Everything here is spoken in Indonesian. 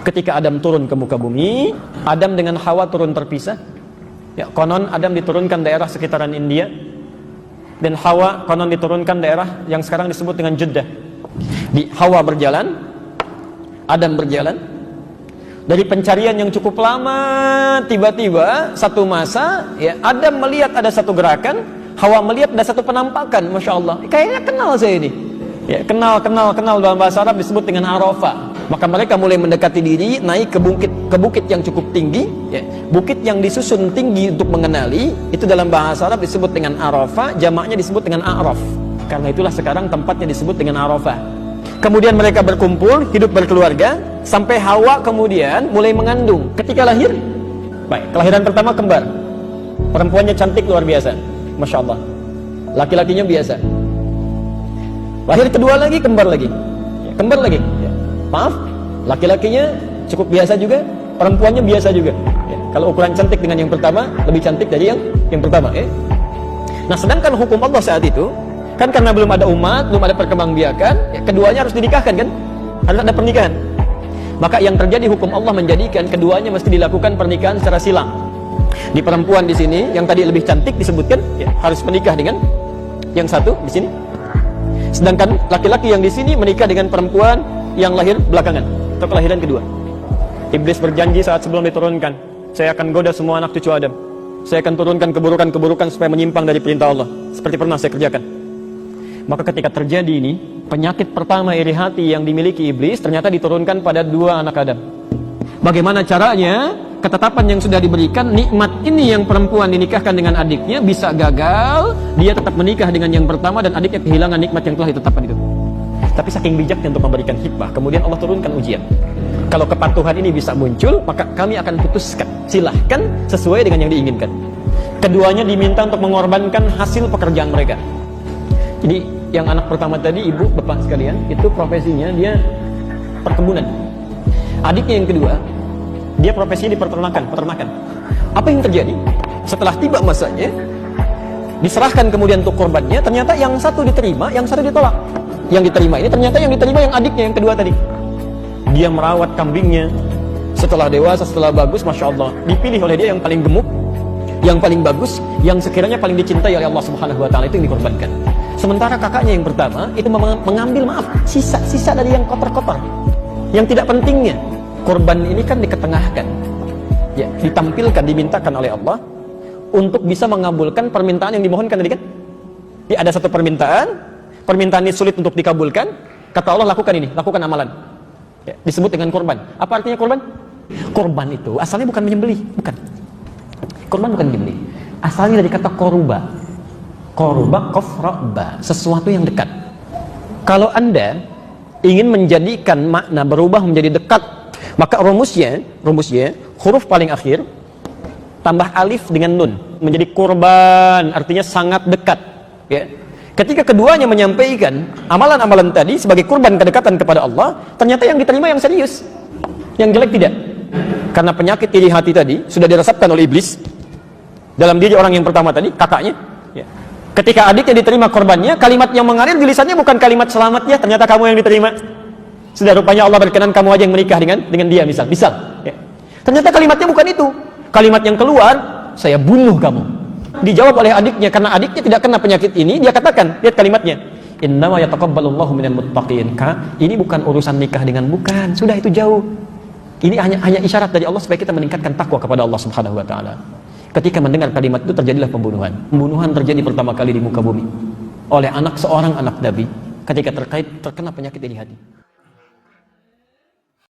Ketika Adam turun ke muka bumi, Adam dengan Hawa turun terpisah. Ya, konon Adam diturunkan daerah sekitaran India, dan Hawa konon diturunkan daerah yang sekarang disebut dengan Jeddah. Di Hawa berjalan, Adam berjalan. Dari pencarian yang cukup lama, tiba-tiba satu masa, ya, Adam melihat ada satu gerakan, Hawa melihat ada satu penampakan. Masya Allah, kayaknya kenal saya ini. Ya, kenal dalam bahasa Arab disebut dengan Arafah. Maka mereka mulai mendekati diri, naik ke bukit yang cukup tinggi, ya. Bukit yang disusun tinggi untuk mengenali, itu dalam bahasa Arab disebut dengan Arafah, jamaknya disebut dengan A'raf. Karena itulah sekarang tempatnya disebut dengan Arafah. Kemudian mereka berkumpul, hidup berkeluarga, sampai Hawa kemudian mulai mengandung. Ketika lahir, baik, kelahiran pertama kembar. Perempuannya cantik luar biasa, Masya Allah. Laki-lakinya biasa. Lahir kedua lagi, kembar lagi, ya, kembar lagi. Ya. Maaf, laki-lakinya cukup biasa juga, perempuannya biasa juga. Ya. Kalau ukuran cantik dengan yang pertama, lebih cantik dari yang pertama. Ya. Nah, sedangkan hukum Allah saat itu, kan karena belum ada umat, belum ada perkembangbiakan, ya, keduanya harus dinikahkan kan? Harus ada pernikahan. Maka yang terjadi hukum Allah menjadikan keduanya mesti dilakukan pernikahan secara silang. Di perempuan di sini, yang tadi lebih cantik disebutkan, ya, harus menikah dengan yang satu di sini. Sedangkan laki-laki yang di sini menikah dengan perempuan yang lahir belakangan atau kelahiran kedua. Iblis berjanji saat sebelum diturunkan, saya akan goda semua anak cucu Adam. Saya akan turunkan keburukan-keburukan supaya menyimpang dari perintah Allah, seperti pernah saya kerjakan. Maka ketika terjadi ini, penyakit pertama iri hati yang dimiliki iblis ternyata diturunkan pada dua anak Adam. Bagaimana caranya? Ketetapan yang sudah diberikan, nikmat ini yang perempuan dinikahkan dengan adiknya bisa gagal, dia tetap menikah dengan yang pertama dan adiknya kehilangan nikmat yang telah ditetapkan itu. Tapi saking bijaknya untuk memberikan hikmah, kemudian Allah turunkan ujian. Kalau kepatuhan ini bisa muncul, maka kami akan putuskan, silahkan sesuai dengan yang diinginkan. Keduanya diminta untuk mengorbankan hasil pekerjaan mereka. Jadi yang anak pertama tadi, ibu, bapak sekalian, itu profesinya dia perkebunan. Adiknya yang kedua, dia profesinya di peternakan. Apa yang terjadi? Setelah tiba masanya, diserahkan kemudian untuk korbannya, ternyata yang satu diterima, yang satu ditolak. Yang diterima ini ternyata yang diterima yang adiknya yang kedua tadi. Dia merawat kambingnya, setelah dewasa, setelah bagus, Masya Allah, dipilih oleh dia yang paling gemuk, yang paling bagus, yang sekiranya paling dicintai oleh Allah Subhanahu Wa Taala, itu yang dikorbankan. Sementara kakaknya yang pertama itu mengambil, maaf, sisa dari yang kotor-kotor, yang tidak pentingnya. Korban ini kan diketengahkan, ya, ditampilkan, dimintakan oleh Allah untuk bisa mengabulkan permintaan yang dimohonkan tadi kan. Ya, ada satu permintaan ini sulit untuk dikabulkan, kata Allah lakukan ini, lakukan amalan. Ya, disebut dengan korban. Apa artinya korban? Korban itu asalnya bukan menyembelih, bukan. Korban bukan menyembelih. Asalnya dari kata koruba, kofraba, sesuatu yang dekat. Kalau Anda ingin menjadikan makna berubah menjadi dekat, maka rumusnya huruf paling akhir tambah alif dengan nun menjadi kurban, artinya sangat dekat. Ya. Ketika keduanya menyampaikan amalan-amalan tadi sebagai kurban kedekatan kepada Allah, ternyata yang diterima yang serius, yang jelek tidak. Karena penyakit iri hati tadi sudah dirasapkan oleh iblis dalam diri orang yang pertama tadi, kakaknya. Ya. Ketika adiknya diterima korbannya, kalimat yang mengalir di lisannya bukan kalimat selamat ya, ternyata kamu yang diterima. Sudah rupanya Allah berkenan kamu aja yang menikah dengan dia, misal. Ya. Ternyata kalimatnya bukan itu. Kalimat yang keluar, saya bunuh kamu. Dijawab oleh adiknya, karena adiknya tidak kena penyakit ini, dia katakan, lihat kalimatnya, innama yataqabbalullahu minal muttaqin. Ini bukan urusan nikah dengan bukan, sudah itu jauh. Ini hanya isyarat dari Allah supaya kita meningkatkan takwa kepada Allah Subhanahu Wa Taala. Ketika mendengar kalimat itu terjadilah pembunuhan. Pembunuhan terjadi pertama kali di muka bumi oleh seorang anak Nabi ketika terkena penyakit iri hati.